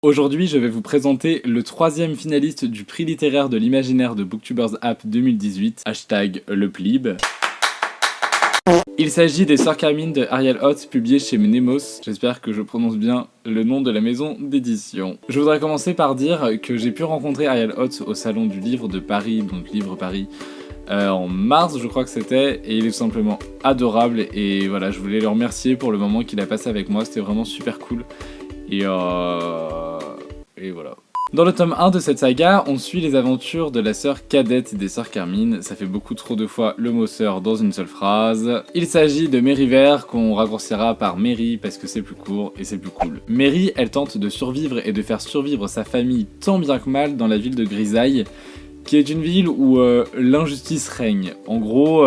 Aujourd'hui, je vais vous présenter le 3e finaliste du prix littéraire de l'imaginaire de Booktubers App 2018, #leplib. Il s'agit des Sœurs Carmine de Ariel Hoth, publié chez Nemos. J'espère que je prononce bien le nom de la maison d'édition. Je voudrais commencer par dire que j'ai pu rencontrer Ariel Hoth au salon du livre de Paris, donc Livre Paris, en mars je crois que c'était, et il est tout simplement adorable, et voilà, je voulais le remercier pour le moment qu'il a passé avec moi, c'était vraiment super cool, et voilà. Dans le tome 1 de cette saga, on suit les aventures de la sœur cadette des Sœurs Carmine. Ça fait beaucoup trop de fois le mot sœur dans une seule phrase. Il s'agit de Mériver, qu'on raccourcira par Mary parce que c'est plus court et c'est plus cool. Mary, elle tente de survivre et de faire survivre sa famille tant bien que mal dans la ville de Grisaille, qui est une ville où l'injustice règne. En gros,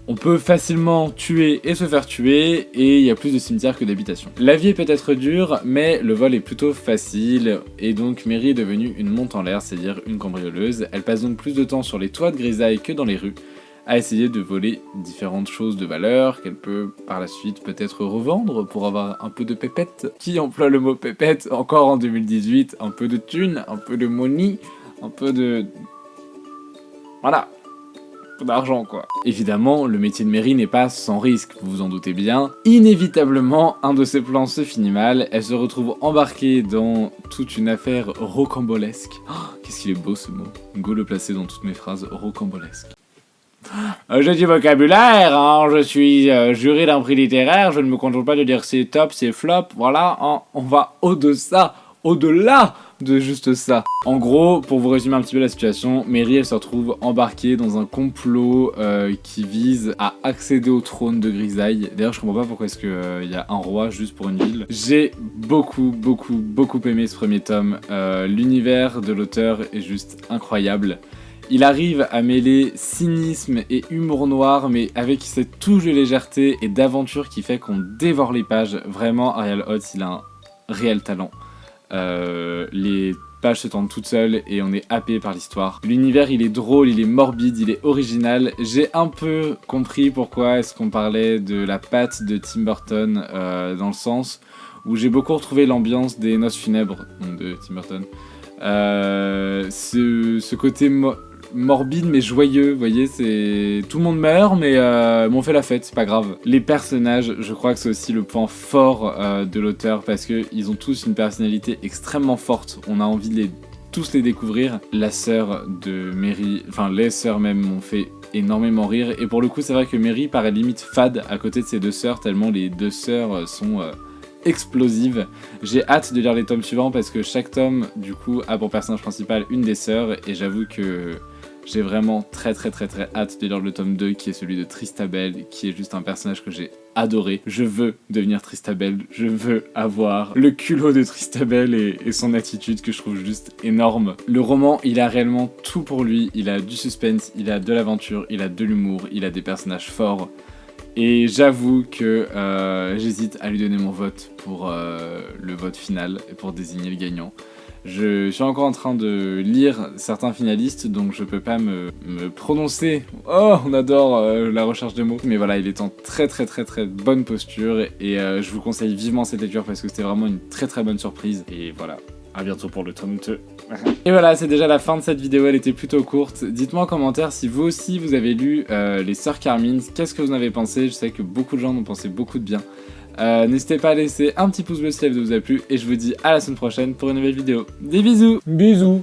on peut facilement tuer et se faire tuer, et il y a plus de cimetières que d'habitations. La vie est peut-être dure, mais le vol est plutôt facile, et donc Mary est devenue une monte en l'air, c'est-à-dire une cambrioleuse. Elle passe donc plus de temps sur les toits de Grisaille que dans les rues, à essayer de voler différentes choses de valeur, qu'elle peut par la suite peut-être revendre pour avoir un peu de pépette. Qui emploie le mot pépette encore en 2018? Un peu de thune, un peu de money, un peu de... Voilà, d'argent quoi. Évidemment, le métier de Mary n'est pas sans risque, vous vous en doutez bien. Inévitablement, un de ses plans se finit mal, elle se retrouve embarquée dans toute une affaire rocambolesque. Oh, qu'est-ce qu'il est beau ce mot. Go le placer dans toutes mes phrases, rocambolesque. J'ai du vocabulaire, hein, je suis jury d'un prix littéraire, je ne me contente pas de dire c'est top, c'est flop, voilà, hein, on va au-delà de juste ça. En gros, pour vous résumer un petit peu la situation, Mary elle se retrouve embarquée dans un complot qui vise à accéder au trône de Grisaille. D'ailleurs je comprends pas pourquoi est-ce qu'il y a un roi juste pour une ville. J'ai beaucoup aimé ce premier tome. L'univers de l'auteur est juste incroyable. Il arrive à mêler cynisme et humour noir, mais avec cette touche de légèreté et d'aventure qui fait qu'on dévore les pages. Vraiment, Ariel Hoth, il a un réel talent. Les pages se tendent toutes seules et on est happé par l'histoire. L'univers il est drôle, il est morbide, il est original. J'ai un peu compris pourquoi est-ce qu'on parlait de la patte de Tim Burton, dans le sens où j'ai beaucoup retrouvé l'ambiance des Noces funèbres, donc de Tim Burton. Ce côté morbide mais joyeux, vous voyez, c'est... Tout le monde meurt mais on fait la fête, c'est pas grave. Les personnages, je crois que c'est aussi le point fort de l'auteur, parce qu'ils ont tous une personnalité extrêmement forte, on a envie de tous les découvrir. La sœur de Mary, enfin les sœurs même m'ont fait énormément rire, et pour le coup c'est vrai que Mary paraît limite fade à côté de ses deux sœurs, tellement les deux sœurs sont... explosive. J'ai hâte de lire les tomes suivants parce que chaque tome du coup a pour personnage principal une des sœurs, et j'avoue que j'ai vraiment très hâte de lire le tome 2 qui est celui de Tristabel, qui est juste un personnage que j'ai adoré. Je veux devenir Tristabel, je veux avoir le culot de Tristabel et son attitude que je trouve juste énorme. Le roman, il a réellement tout pour lui, il a du suspense, il a de l'aventure, il a de l'humour, il a des personnages forts. Et j'avoue que j'hésite à lui donner mon vote pour le vote final, et pour désigner le gagnant. Je suis encore en train de lire certains finalistes, donc je peux pas me prononcer. Oh, on adore la recherche de mots. Mais voilà, il est en très bonne posture, et je vous conseille vivement cette lecture parce que c'était vraiment une très bonne surprise. Et voilà, à bientôt pour le tome 2. Et voilà, c'est déjà la fin de cette vidéo, elle était plutôt courte. Dites-moi en commentaire si vous aussi vous avez lu les Sœurs Carmine, qu'est-ce que vous en avez pensé? Je sais que beaucoup de gens en ont pensé beaucoup de bien. N'hésitez pas à laisser un petit pouce bleu si la vidéo vous a plu, et je vous dis à la semaine prochaine pour une nouvelle vidéo. Des bisous! Bisous!